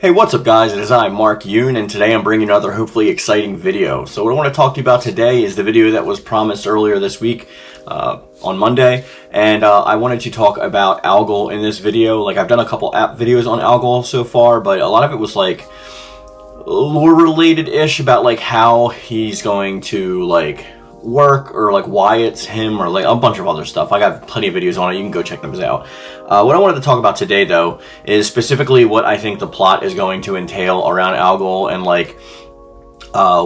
Hey, what's up guys? It is I, Mark Yoon, and today I'm bringing another hopefully exciting video. So what I want to talk to you about today is the video that was promised earlier this week on Monday, and I wanted to talk about Algol in this video. Like, I've done a couple app videos on Algol so far, but a lot of it was like lore related-ish about like how he's going to like work, or like why it's him, or like a bunch of other stuff. I got plenty of videos on it. You can go check those out. What I wanted to talk about today though is specifically what I think the plot is going to entail around Algol, and like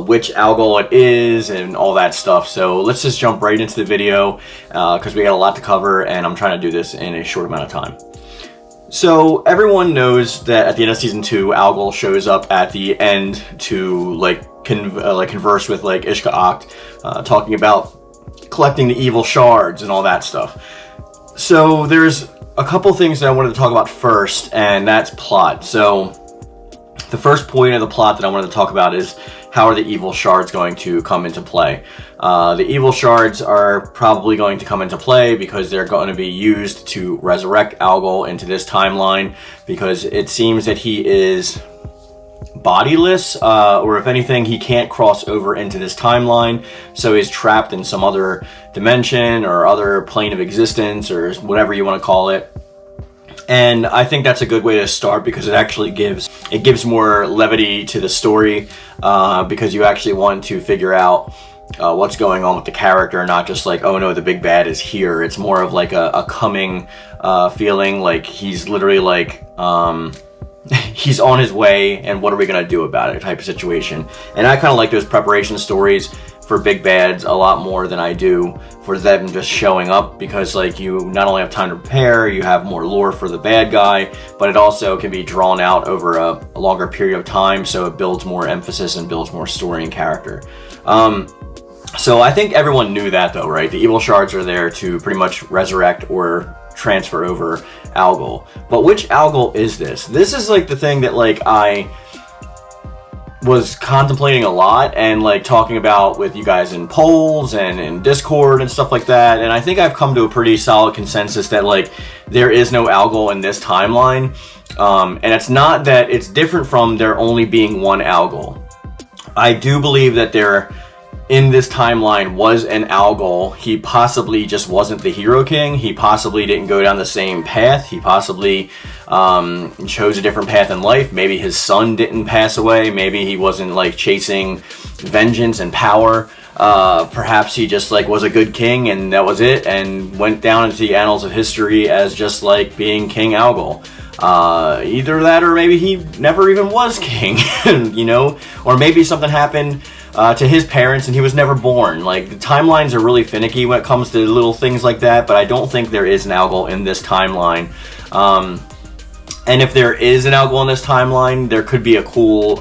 which Algol it is and all that stuff. So let's just jump right into the video because we got a lot to cover and I'm trying to do this in a short amount of time. So everyone knows that at the end of season 2, Algol shows up at the end to like converse with like Ishka Acht, talking about collecting the evil shards and all that stuff. So there's a couple things that I wanted to talk about first, and that's plot. So the first point of the plot that I wanted to talk about is how are the evil shards going to come into play. The evil shards are probably going to come into play because they're going to be used to resurrect Algol into this timeline, because it seems that he is bodiless, or if anything, he can't cross over into this timeline, so he's trapped in some other dimension or other plane of existence, or whatever you want to call it. And I think that's a good way to start, because it actually gives more levity to the story, because you actually want to figure out what's going on with the character, not just like, oh no, the big bad is here. It's more of like a coming feeling, like he's literally like he's on his way, and what are we gonna do about it type of situation. And I kind of like those preparation stories for big bads a lot more than I do for them just showing up, because like you not only have time to prepare, you have more lore for the bad guy, but it also can be drawn out over a longer period of time, so it builds more emphasis and builds more story and character. So I think everyone knew that though, right? The evil shards are there to pretty much resurrect or transfer over Algol. But which Algol is this? This is like the thing that like I was contemplating a lot and like talking about with you guys in polls and in Discord and stuff like that. And I think I've come to a pretty solid consensus that like there is no Algol in this timeline. And it's not that it's different from there only being one Algol. I do believe that there in this timeline was an Algol. He possibly just wasn't the Hero King. He possibly didn't go down the same path. He possibly chose a different path in life. Maybe his son didn't pass away. Maybe he wasn't like chasing vengeance and power. Perhaps he just like was a good king and that was it, and went down into the annals of history as just like being King Algol. Either that, or maybe he never even was king, you know, or maybe something happened to his parents and he was never born. Like, the timelines are really finicky when it comes to little things like that, but I don't think there is an Algol in this timeline. And if there is an Algol in this timeline, there could be a cool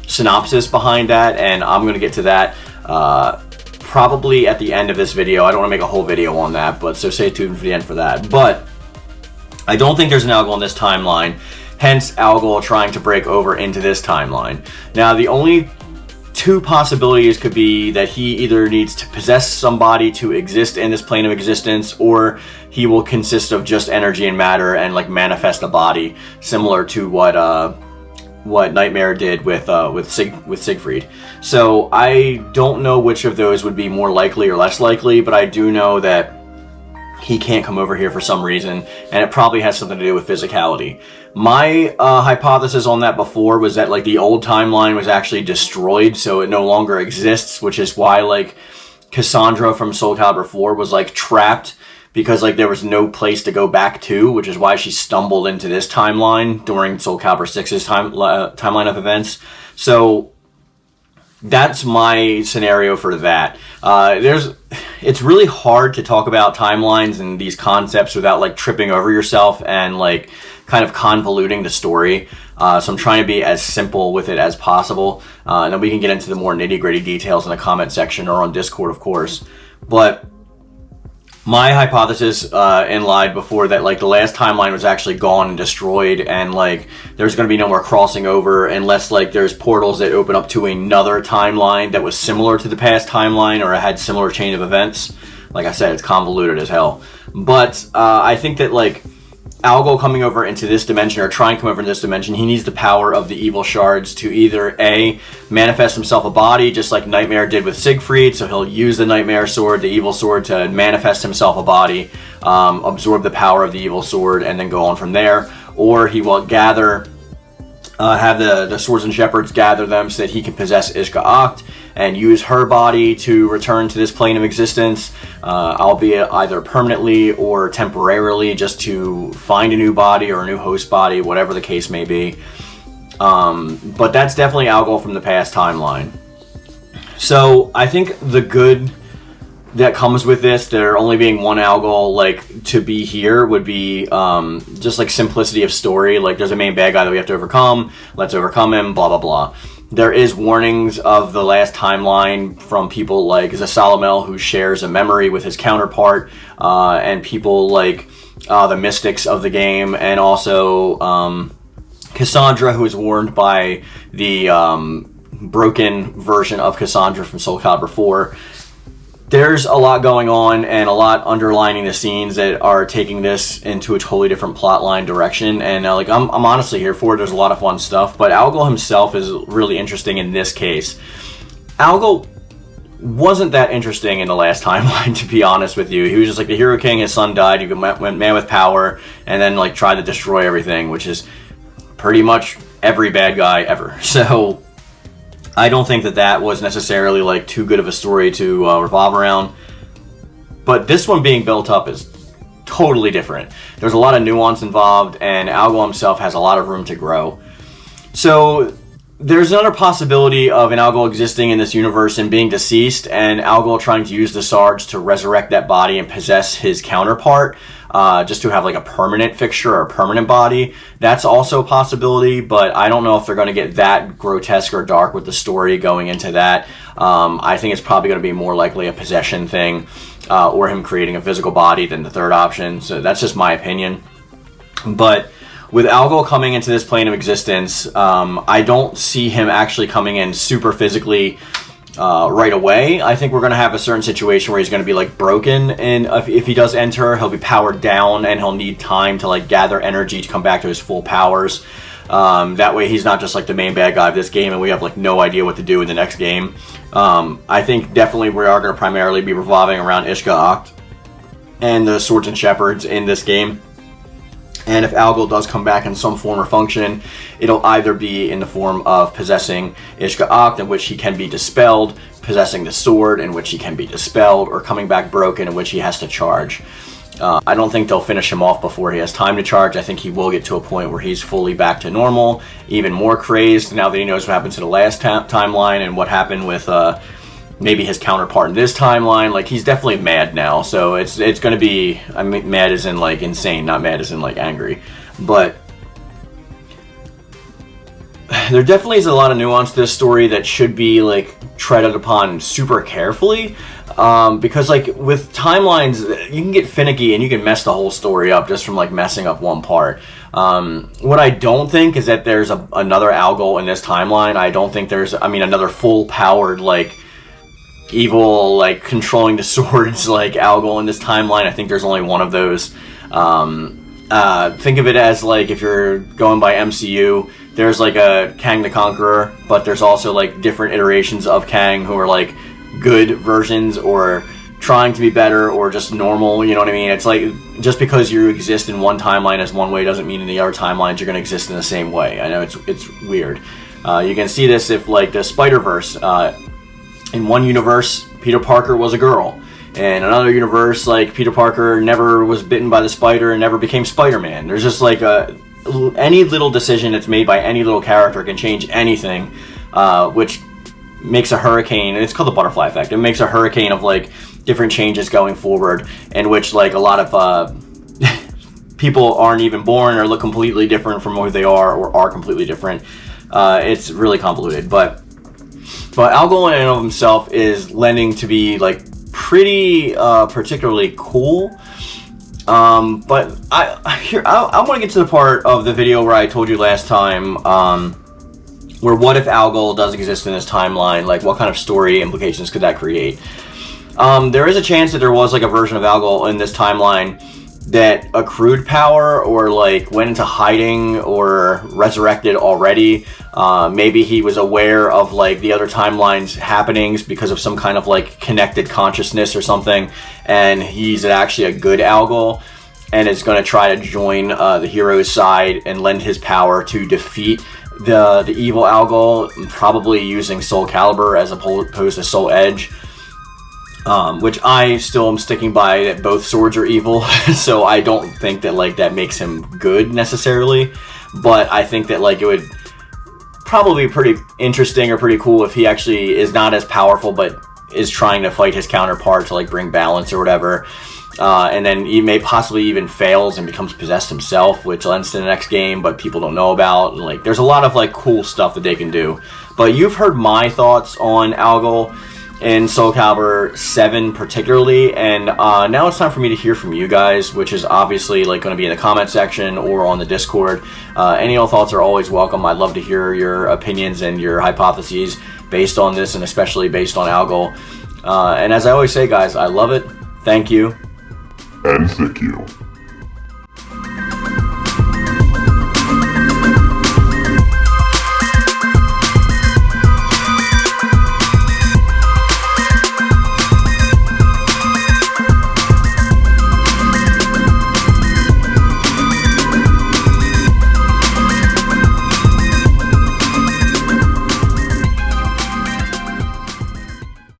synopsis behind that, and I'm going to get to that probably at the end of this video. I don't want to make a whole video on that, but so stay tuned for the end for that. But I don't think there's an Algol in this timeline, hence Algol trying to break over into this timeline. Now, the only two possibilities could be that he either needs to possess somebody to exist in this plane of existence, or he will consist of just energy and matter and like manifest a body, similar to what Nightmare did with Siegfried. So I don't know which of those would be more likely or less likely, but I do know that he can't come over here for some reason, and it probably has something to do with physicality. My hypothesis on that before was that like the old timeline was actually destroyed, so it no longer exists, which is why like Cassandra from Soulcalibur 4 was like trapped, because like there was no place to go back to, which is why she stumbled into this timeline during Soulcalibur 6's timeline of events. So that's my scenario for that. It's really hard to talk about timelines and these concepts without like tripping over yourself and like kind of convoluting the story. So I'm trying to be as simple with it as possible. And then we can get into the more nitty-gritty details in the comment section or on Discord, of course. But my hypothesis lied before that like the last timeline was actually gone and destroyed, and like there's going to be no more crossing over unless like there's portals that open up to another timeline that was similar to the past timeline or had similar chain of events. Like I said, it's convoluted as hell. But I think that like Algol coming over into this dimension, or trying to come over into this dimension, he needs the power of the evil shards to either A, manifest himself a body, just like Nightmare did with Siegfried, so he'll use the Nightmare sword, the evil sword, to manifest himself a body, absorb the power of the evil sword, and then go on from there. Or he will gather, have the swords and shepherds gather them so that he can possess Ishka Acht and use her body to return to this plane of existence, albeit either permanently or temporarily, just to find a new body or a new host body, whatever the case may be. But that's definitely Algol from the past timeline. So I think the good that comes with this, there only being one Algol, like, to be here would be just like simplicity of story. Like, there's a main bad guy that we have to overcome, let's overcome him, blah blah blah. There is warnings of the last timeline from people like Zasalamel, who shares a memory with his counterpart, and people like the mystics of the game, and also Cassandra, who is warned by the broken version of Cassandra from Soulcalibur 4. There's a lot going on and a lot underlining the scenes that are taking this into a totally different plotline direction, and like I'm honestly here for it. There's a lot of fun stuff, but Algol himself is really interesting in this case. Algol wasn't that interesting in the last timeline, to be honest with you. He was just like the Hero King, his son died, he went man with power, and then like tried to destroy everything, which is pretty much every bad guy ever. So I don't think that that was necessarily like too good of a story to revolve around. But this one being built up is totally different. There's a lot of nuance involved, and Algol himself has a lot of room to grow. So there's another possibility of an Algol existing in this universe and being deceased, and Algol trying to use the Sarge to resurrect that body and possess his counterpart, just to have like a permanent fixture or a permanent body. That's also a possibility, but I don't know if they're going to get that grotesque or dark with the story going into that. I think it's probably going to be more likely a possession thing, or him creating a physical body than the third option. So that's just my opinion. But with Algol coming into this plane of existence, I don't see him actually coming in super physically right away. I think we're going to have a certain situation where he's going to be like broken, and if he does enter, he'll be powered down and he'll need time to like gather energy to come back to his full powers. That way he's not just like the main bad guy of this game and we have like no idea what to do in the next game. I think definitely we are going to primarily be revolving around Ishka Acht and the Swords and Shepherds in this game. And if Algol does come back in some form or function, it'll either be in the form of possessing Ishka Acht, in which he can be dispelled, possessing the sword, in which he can be dispelled, or coming back broken, in which he has to charge. I don't think they'll finish him off before he has time to charge. I think he will get to a point where he's fully back to normal, even more crazed now that he knows what happened to the last timeline and what happened with maybe his counterpart in this timeline. Like, he's definitely mad now, so it's going to be, I mean, mad as in like insane, not mad as in like angry. But there definitely is a lot of nuance to this story that should be like treaded upon super carefully, because like with timelines you can get finicky and you can mess the whole story up just from like messing up one part. What I don't think is that there's another Algol in this timeline. I don't think there's, I mean, another full powered like evil, like controlling the swords like Algol in this timeline. I think there's only one of those. Think of it as like, if you're going by MCU, there's like a Kang the Conqueror, but there's also like different iterations of Kang who are like good versions or trying to be better or just normal, you know what I mean? It's like, just because you exist in one timeline as one way doesn't mean in the other timelines you're going to exist in the same way. I know it's weird. You can see this if like the Spider-Verse, in one universe, Peter Parker was a girl. In another universe, like, Peter Parker never was bitten by the spider and never became Spider-Man. There's just, like, any little decision that's made by any little character can change anything, which makes a hurricane, and it's called the butterfly effect. It makes a hurricane of, like, different changes going forward, in which, like, a lot of people aren't even born or look completely different from who they are or are completely different. It's really convoluted, but Algol in and of himself is lending to be like pretty particularly cool. But I want to get to the part of the video where I told you last time, where what if Algol does exist in this timeline? Like, what kind of story implications could that create? There is a chance that there was like a version of Algol in this timeline that accrued power or like went into hiding or resurrected already. Maybe he was aware of like the other timeline's happenings because of some kind of like connected consciousness or something, and he's actually a good Algol and is going to try to join the hero's side and lend his power to defeat the evil Algol, probably using Soulcalibur as opposed to Soul Edge. Which I still am sticking by that both swords are evil, so I don't think that like that makes him good necessarily, but I think that like it would probably be pretty interesting or pretty cool if he actually is not as powerful but is trying to fight his counterpart to like bring balance or whatever, and then he may possibly even fails and becomes possessed himself, which lends to the next game but people don't know about. And like there's a lot of like cool stuff that they can do. But you've heard my thoughts on Algol in Soulcalibur 7 particularly, and now it's time for me to hear from you guys, which is obviously like going to be in the comment section or on the Discord. Any thoughts are always welcome. I'd love to hear your opinions and your hypotheses based on this, and especially based on Algol. And as I always say, guys, I love it. Thank you. And thank you.